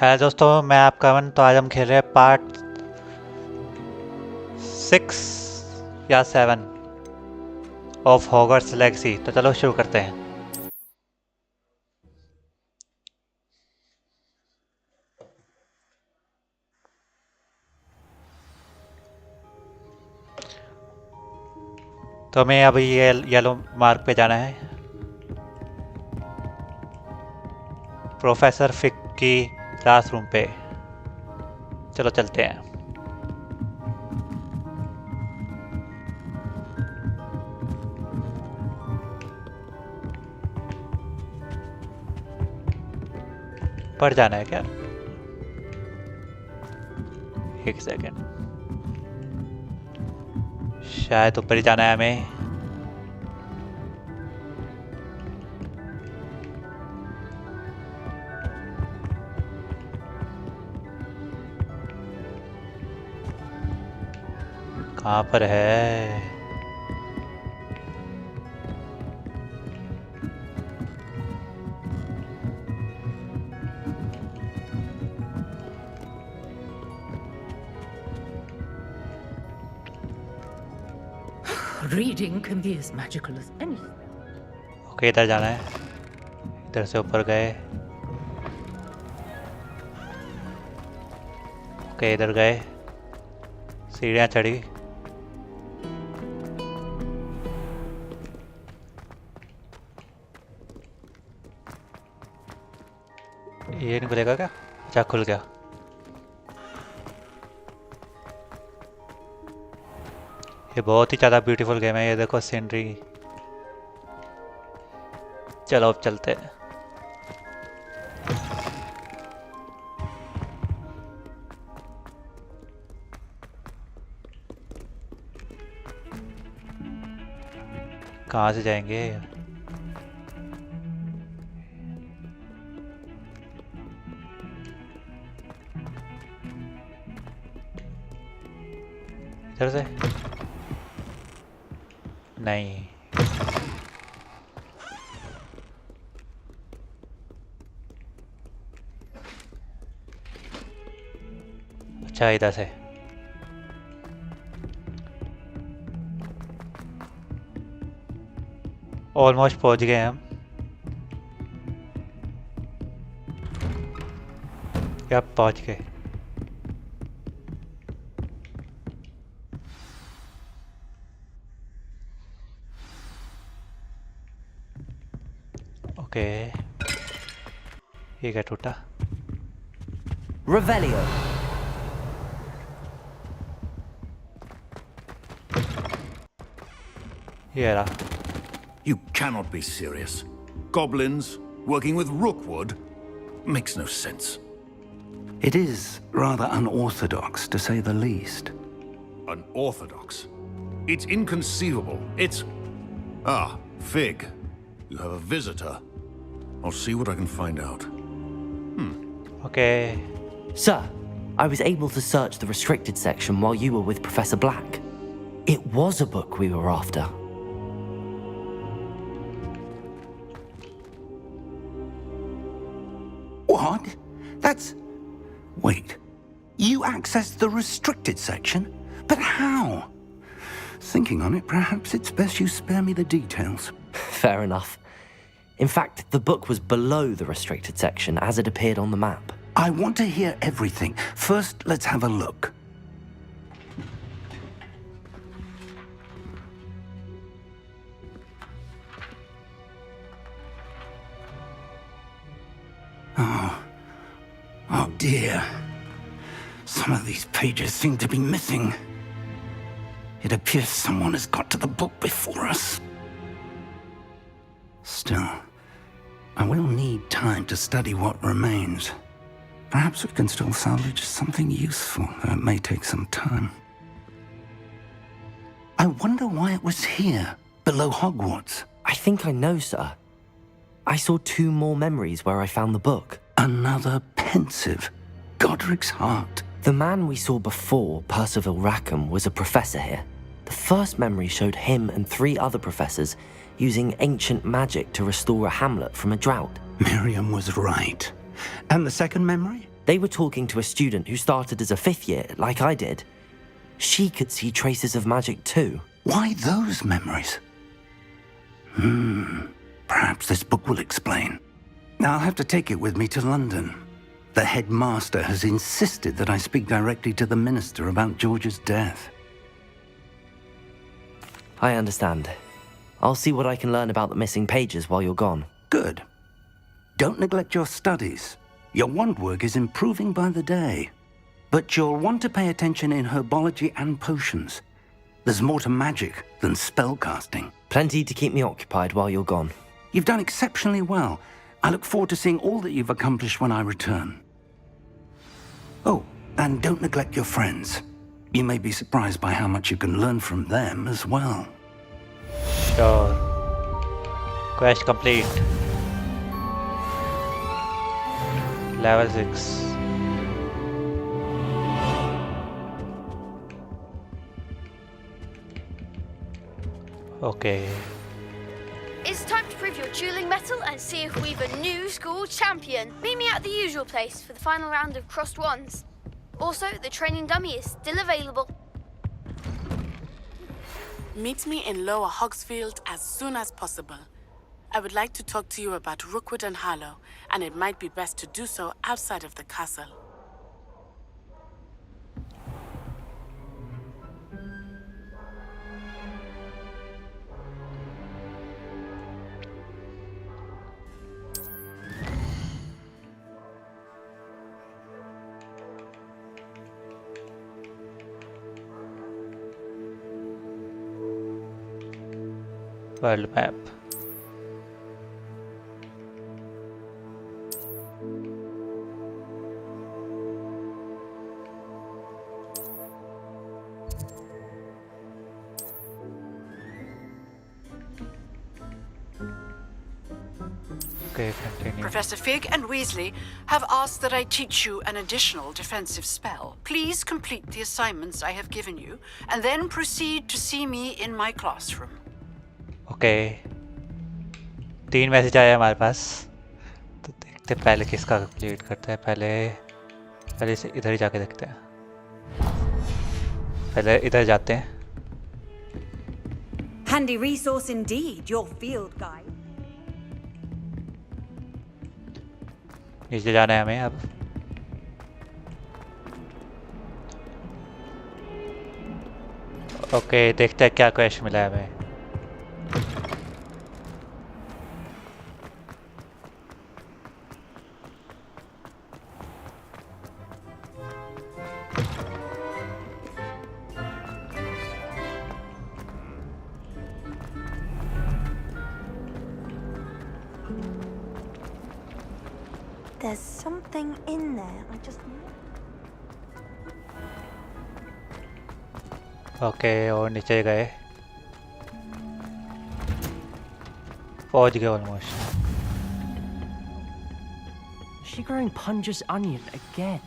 है दोस्तों, मैं आपका अमन। तो आज हम खेल रहे हैं पार्ट 6 या 7 ऑफ हॉगवर्ट्स लेगसी। तो चलो शुरू करते हैं। तो हमें अभी ये येलो मार्क पे जाना है, प्रोफेसर फिक की क्लासरूम पे। चलो चलते हैं। ऊपर जाना है क्या? एक सेकेंड, शायद ऊपर ही जाना है हमें। कहाँ पर है? Reading can be as magical as anything. Okay, इधर जाना है। इधर से ऊपर गए। ओके, इधर गए, सीढ़ियाँ चढ़ी। ये नहीं खुलेगा क्या? अच्छा, खुल गया। ये बहुत ही ज़्यादा ब्यूटीफुल गेम है। ये देखो सीनरी। चलो अब चलते हैं। कहाँ से जाएंगे? इधर से नहीं। अच्छा, इधर से। ऑलमोस्ट पहुंच गए हम। क्या पहुंच गए? ओके, ये क्या टूटा? Revelio. ये रहा। You cannot be serious. Goblins working with Rookwood makes no sense. It is rather unorthodox, to say the least. Unorthodox? It's inconceivable. It's... Ah, Fig. You have a visitor. I'll see what I can find out. Okay. Sir, I was able to search the restricted section while you were with Professor Black. It was a book we were after. What? That's... Wait. You accessed the restricted section? But how? Thinking on it, perhaps it's best you spare me the details. Fair enough. In fact, the book was below the restricted section as it appeared on the map. I want to hear everything. First, let's have a look. Oh dear. Some of these pages seem to be missing. It appears someone has got to the book before us. Still, I will need time to study what remains. Perhaps we can still salvage something useful, though it may take some time. I wonder why it was here, below Hogwarts. I think I know, sir. I saw 2 more memories where I found the book. Another pensive. Godric's heart. The man we saw before, Percival Rackham, was a professor here. The first memory showed him and 3 other professors using ancient magic to restore a hamlet from a drought. Miriam was right. And the second memory? They were talking to a student who started as a 5th year, like I did. She could see traces of magic too. Why those memories? Perhaps this book will explain. Now I'll have to take it with me to London. The headmaster has insisted that I speak directly to the minister about George's death. I understand. I'll see what I can learn about the missing pages while you're gone. Good. Don't neglect your studies. Your wand work is improving by the day. But you'll want to pay attention in herbology and potions. There's more to magic than spellcasting. Plenty to keep me occupied while you're gone. You've done exceptionally well. I look forward to seeing all that you've accomplished when I return. Oh, and don't neglect your friends. You may be surprised by how much you can learn from them as well. Sure. Quest complete. Level 6. Okay. It's time to prove your dueling mettle and see if we've a new school champion. Meet me at the usual place for the final round of crossed wands. Also, the training dummy is still available. Meet me in Lower Hogsfield as soon as possible. I would like to talk to you about Rookwood and Harlow, and it might be best to do so outside of the castle. World map. Okay, continue. Professor Fig and Weasley have asked that I teach you an additional defensive spell. Please complete the assignments I have given you, and then proceed to see me in my classroom. Okay. 3 message आया हमारे पास, तो देखते हैं पहले किसका complete करते हैं। पहले से इधर ही जाके देखते हैं। पहले इधर जाते हैं। Handy resource indeed, your field guide. नीचे जाना है हमें अब। ओके, देखते हैं क्या क्वेश्चन मिला है हमें। There's something in there. I just... okay, और नीचे गए, पहुंच गए almost. Is she growing Punja's onion again?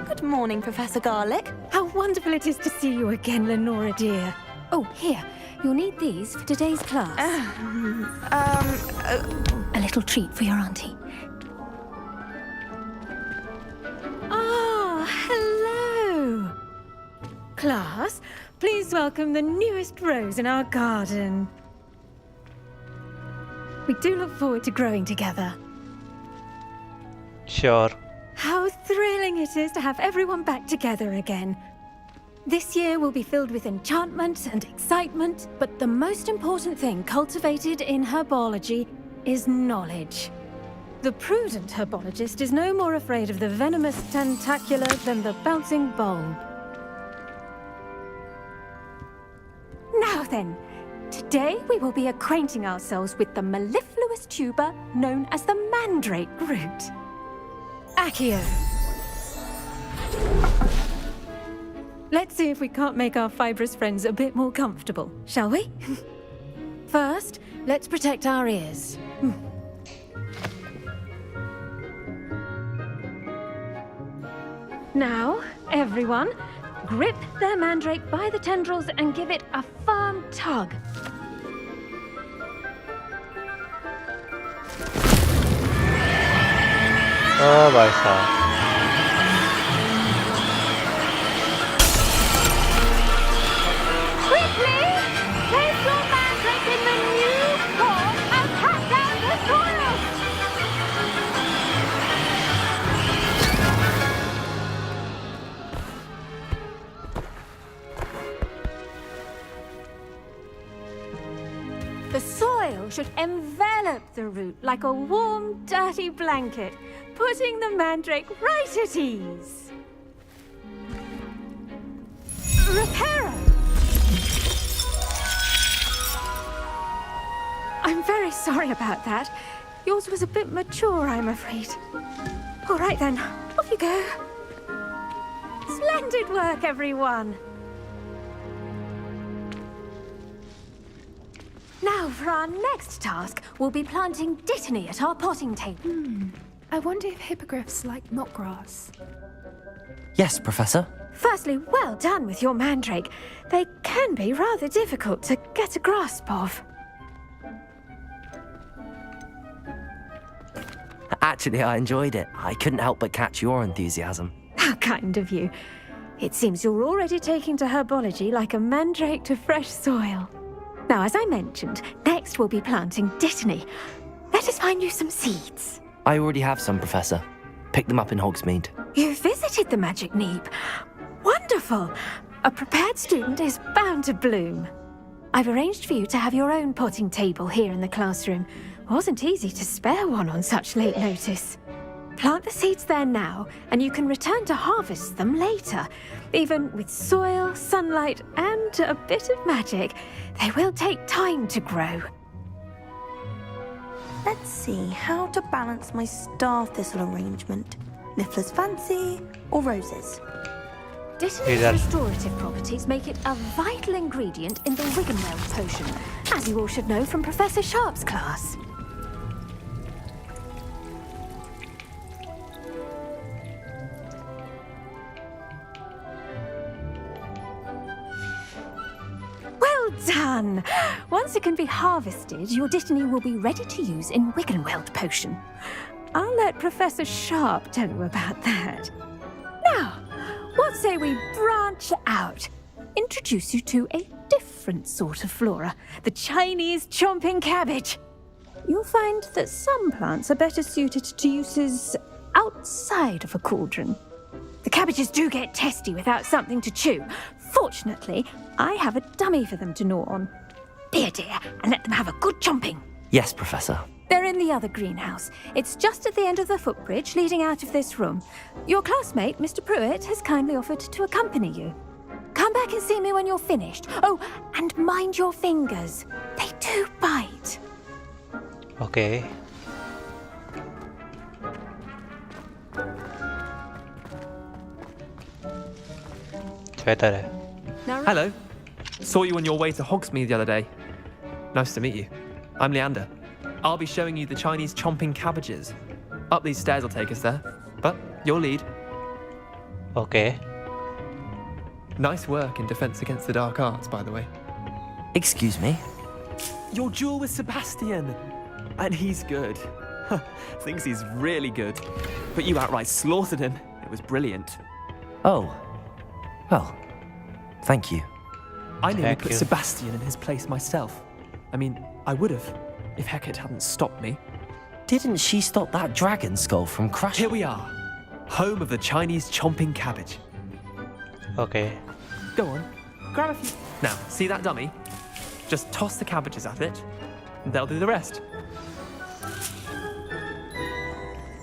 Good morning, Professor Garlick. How wonderful it is to see you again, Lenora dear. Oh, here. You'll need these for today's class. A little treat for your auntie. Ah, hello. Class, please welcome the newest rose in our garden. We do look forward to growing together. Sure. How thrilling it is to have everyone back together again. This year will be filled with enchantment and excitement, but the most important thing cultivated in herbology is knowledge. The prudent herbologist is no more afraid of the venomous tentacular than the bouncing bulb. Now then, today we will be acquainting ourselves with the mellifluous tuber known as the mandrake root. Accio. Let's see if we can't make our fibrous friends a bit more comfortable, shall we? First, let's protect our ears. Now, everyone, grip their mandrake by the tendrils and give it a firm tug. Oh भाई साहब Quickly! Place your mandrake in the new form and cut down the soil! The soil should envelop the root like a warm, dirty blanket, putting the mandrake right at ease. Reparo! I'm very sorry about that. Yours was a bit mature, I'm afraid. All right then, off you go. Splendid work, everyone. Now, for our next task, we'll be planting dittany at our potting table. I wonder if hippogriffs like knotgrass. Yes, Professor. Firstly, well done with your mandrake. They can be rather difficult to get a grasp of. Actually, I enjoyed it. I couldn't help but catch your enthusiasm. How kind of you. It seems you're already taking to herbology like a mandrake to fresh soil. Now, as I mentioned, next we'll be planting dittany. Let us find you some seeds. I already have some, Professor. Picked them up in Hogsmeade. You visited the Magic Neep. Wonderful. A prepared student is bound to bloom. I've arranged for you to have your own potting table here in the classroom. Wasn't easy to spare one on such late notice. Plant the seeds there now, and you can return to harvest them later. Even with soil, sunlight, and a bit of magic, they will take time to grow. Let's see how to balance my star thistle arrangement. Niffler's fancy or roses? Dittany's restorative properties make it a vital ingredient in the Wiggenweld potion, as you all should know from Professor Sharp's class. Well done! Once it can be harvested, your dittany will be ready to use in Wiggenweld potion. I'll let Professor Sharp tell you about that. Now, what say we branch out? Introduce you to a different sort of flora, the Chinese chomping cabbage. You'll find that some plants are better suited to uses outside of a cauldron. The cabbages do get testy without something to chew. Fortunately, I have a dummy for them to gnaw on. Be a dear and let them have a good chomping. Yes, Professor. They're in the other greenhouse. It's just at the end of the footbridge leading out of this room. Your classmate, Mr. Pruitt, has kindly offered to accompany you. Come back and see me when you're finished. Oh, and mind your fingers. They do bite. Okay. बेहतर है. Hello. Saw you on your way to Hogsmeade the other day. Nice to meet you. I'm Leander. I'll be showing you the Chinese chomping cabbages. Up these stairs will take us there. But you'll lead. Okay. Nice work in Defense Against the Dark Arts, by the way. Excuse me? Your duel with Sebastian. And he's good. Thinks he's really good. But you outright slaughtered him. It was brilliant. Oh. Well, thank you. I nearly Thank put you. Sebastian in his place myself. I mean, I would have, if Hecate hadn't stopped me. Didn't she stop that dragon skull from crashing? Here we are, home of the Chinese chomping cabbage. Okay. Go on, grab a few. Now, see that dummy? Just toss the cabbages at it, and they'll do the rest.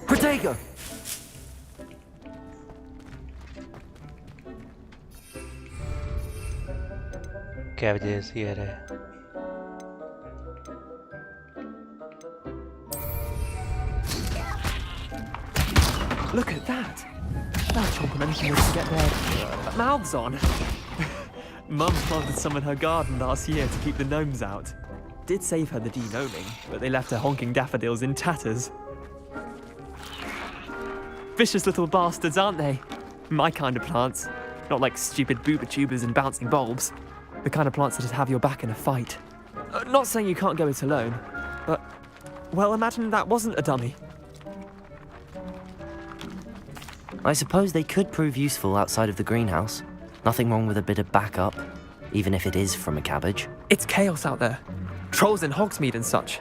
Protego! Cabbages here है. Look at that. They'll chomp on anything they can get their mouths on. Mum planted some in her garden last year to keep the gnomes out. Did save her the de-gnoming, but they left her honking daffodils in tatters. Vicious little bastards, aren't they? My kind of plants. Not like stupid booba tubers and bouncing bulbs. The kind of plants that just have your back in a fight. Not saying you can't go it alone, but, well, imagine that wasn't a dummy. I suppose they could prove useful outside of the greenhouse. Nothing wrong with a bit of backup, even if it is from a cabbage. It's chaos out there. Trolls in Hogsmeade and such.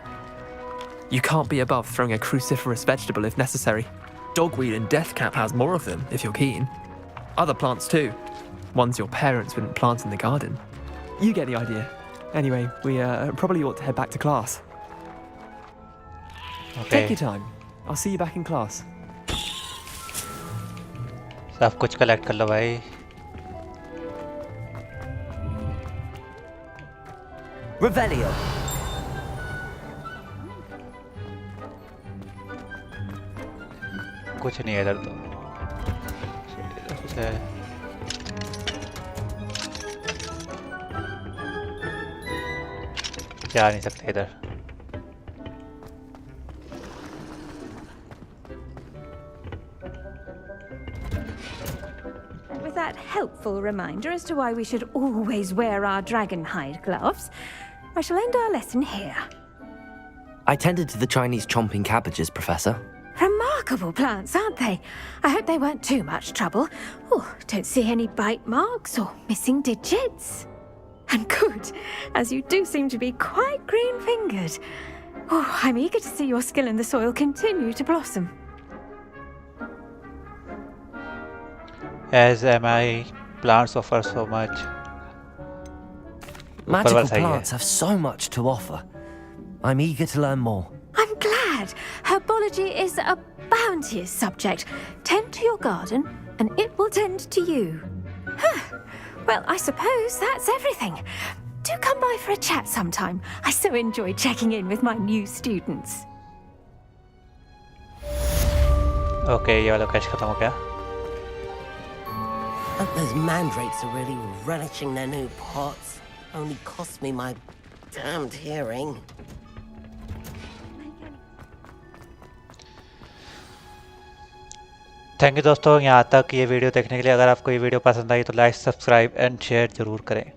You can't be above throwing a cruciferous vegetable if necessary. Dogweed and deathcap has more of them, if you're keen. Other plants too. Ones your parents wouldn't plant in the garden. You get the idea. Anyway, we probably ought to head back to class. Okay. Take your time. I'll see you back in class. सब कुछ collect कर लो भाई. Revelio. कुछ नहीं है इधर तो. जा नहीं सकते इधर. With that helpful reminder as to why we should always wear our dragon hide gloves, I shall end our lesson here. I tended to the Chinese chomping cabbages, Professor. Remarkable plants, aren't they? I hope they weren't too much trouble. Oh, don't see any bite marks or missing digits. And good, as you do seem to be quite green-fingered. Oh, I'm eager to see your skill in the soil continue to blossom. As am I. Plants offer so much. Magical plants have so much to offer. I'm eager to learn more. I'm glad. Herbology is a bounteous subject. Tend to your garden, and it will tend to you. Well, I suppose that's everything. Do come by for a chat sometime. I so enjoy checking in with my new students. Okay, ये वाला cash खत्म हो गया. Those mandrakes are really relishing their new pots. Only cost me my damned hearing. Thank you दोस्तों, यहाँ तक ये video देखने के लिए. अगर आपको ये वीडियो पसंद आई तो लाइक, सब्सक्राइब एंड शेयर जरूर करें.